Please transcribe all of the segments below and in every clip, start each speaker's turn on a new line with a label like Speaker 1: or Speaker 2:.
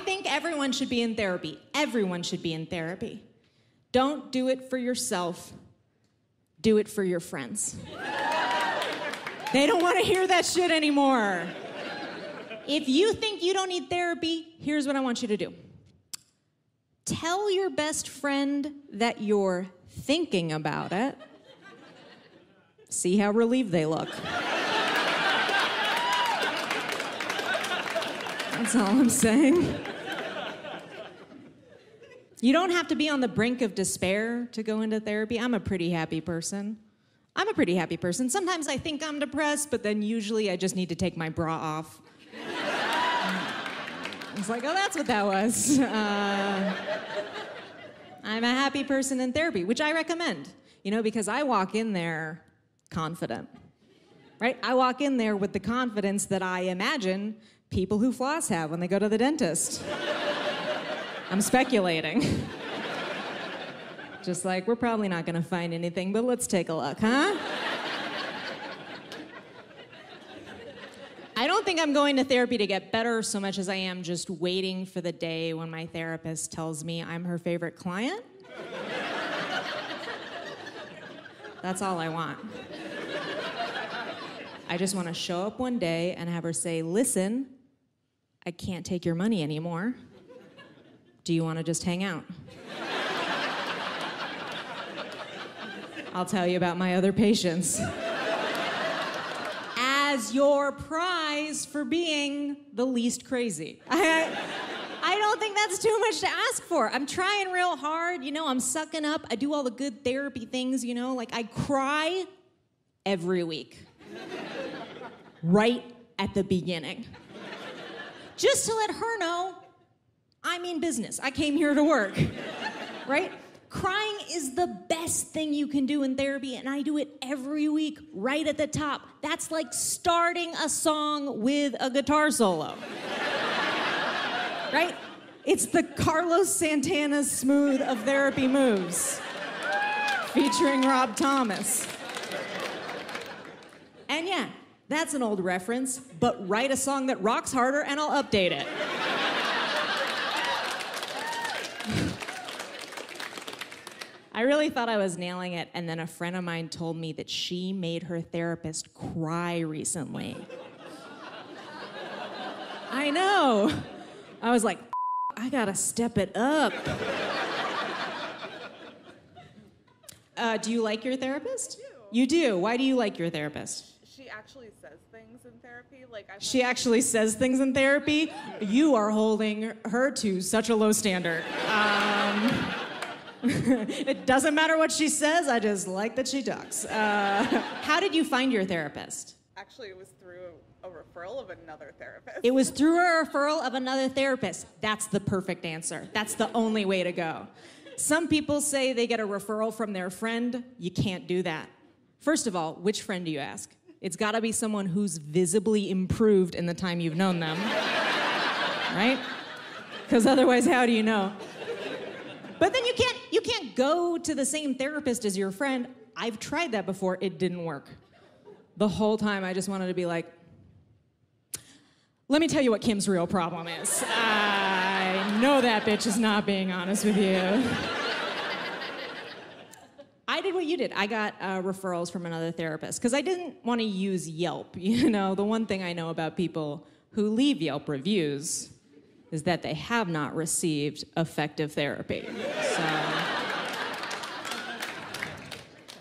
Speaker 1: think everyone should be in therapy. Everyone should be in therapy. Don't do it for yourself. Do it for your friends. They don't want to hear that shit anymore. If you think you don't need therapy, here's what I want you to do. Tell your best friend that you're thinking about it. See how relieved they look. That's all I'm saying. You don't have to be on the brink of despair to go into therapy. I'm a pretty happy person. Sometimes I think I'm depressed, but then usually I just need to take my bra off. It's like, oh, that's what that was. I'm a happy person in therapy, which I recommend, because I walk in there confident, right? I walk in there with the confidence that I imagine people who floss have when they go to the dentist. I'm speculating. Just like, we're probably not gonna find anything, but let's take a look, huh? I don't think I'm going to therapy to get better so much as I am just waiting for the day when my therapist tells me I'm her favorite client. That's all I want. I just want to show up one day and have her say, listen, I can't take your money anymore. Do you want to just hang out? I'll tell you about my other patients. As your prize for being the least crazy. I don't think that's too much to ask for. I'm trying real hard, I'm sucking up. I do all the good therapy things, like I cry every week. Right at the beginning. Just to let her know I mean business. I came here to work, right? Crying is the best thing you can do in therapy, and I do it every week, right at the top. That's like starting a song with a guitar solo. Right? It's the Carlos Santana Smooth of therapy moves, featuring Rob Thomas. And yeah, that's an old reference, but write a song that rocks harder and I'll update it. I really thought I was nailing it, and then a friend of mine told me that she made her therapist cry recently. I know. I was like, I gotta step it up. Do you like your therapist?
Speaker 2: I do.
Speaker 1: You do? Why do you like your therapist?
Speaker 2: She actually says things in therapy.
Speaker 1: She actually says things in therapy? You are holding her to such a low standard. It doesn't matter what she says, I just like that she talks. How did you find your therapist?
Speaker 2: Actually, it was through a referral of another therapist.
Speaker 1: It was through a referral of another therapist. That's the perfect answer. That's the only way to go. Some people say they get a referral from their friend. You can't do that. First of all, which friend do you ask? It's gotta be someone who's visibly improved in the time you've known them. Right? Because otherwise, how do you know? But then you can't go to the same therapist as your friend. I've tried that before. It didn't work. The whole time I just wanted to be like, let me tell you what Kim's real problem is. I know that bitch is not being honest with you. I did what you did. I got referrals from another therapist because I didn't want to use Yelp. The one thing I know about people who leave Yelp reviews is that they have not received effective therapy. So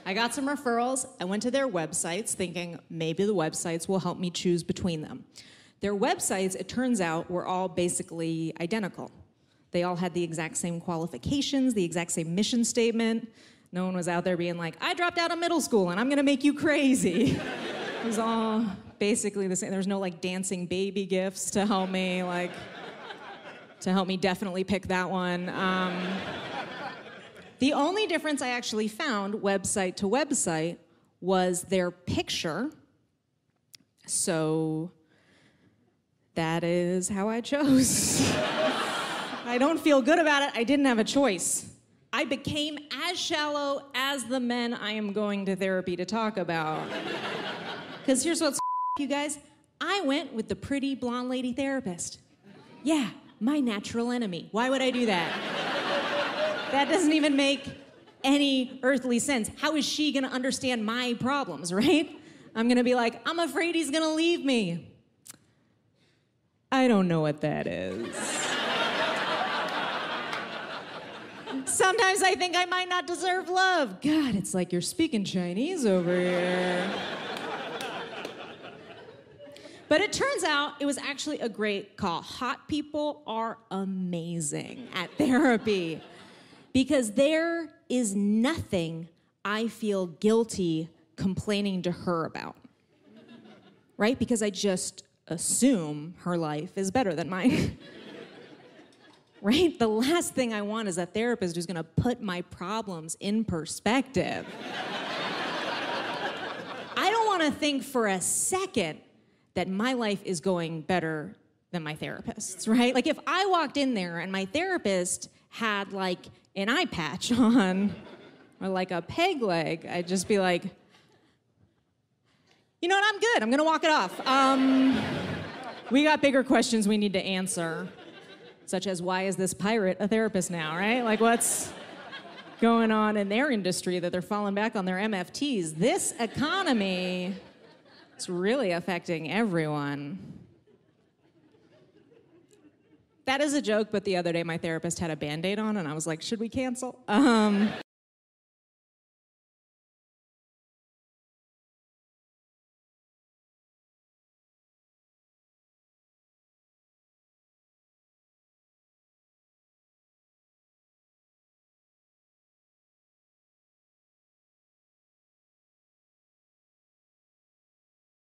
Speaker 1: I got some referrals. I went to their websites thinking maybe the websites will help me choose between them. Their websites, it turns out, were all basically identical. They all had the exact same qualifications, the exact same mission statement. No one was out there being like, I dropped out of middle school and I'm gonna make you crazy. It was all basically the same. There was no dancing baby gifts to help me definitely pick that one. The only difference I actually found, website to website, was their picture. So that is how I chose. I don't feel good about it. I didn't have a choice. I became as shallow as the men I am going to therapy to talk about. Because here's what's you guys. I went with the pretty blonde lady therapist. Yeah. my natural enemy. Why would I do that? That doesn't even make any earthly sense. How is she gonna understand my problems, right? I'm gonna be like, I'm afraid he's gonna leave me. I don't know what that is. Sometimes I think I might not deserve love. God, it's like you're speaking Chinese over here. But it turns out it was actually a great call. Hot people are amazing at therapy because there is nothing I feel guilty complaining to her about, right? Because I just assume her life is better than mine. Right? The last thing I want is a therapist who's gonna put my problems in perspective. I don't wanna think for a second that my life is going better than my therapist's, right? Like if I walked in there and my therapist had like an eye patch on or like a peg leg, I'd just be like, you know what, I'm good, I'm gonna walk it off. We got bigger questions we need to answer. Such as, why is this pirate a therapist now, right? Like, what's going on in their industry that they're falling back on their MFTs? This economy is really affecting everyone. That is a joke, but the other day my therapist had a Band-Aid on, and I was like, should we cancel?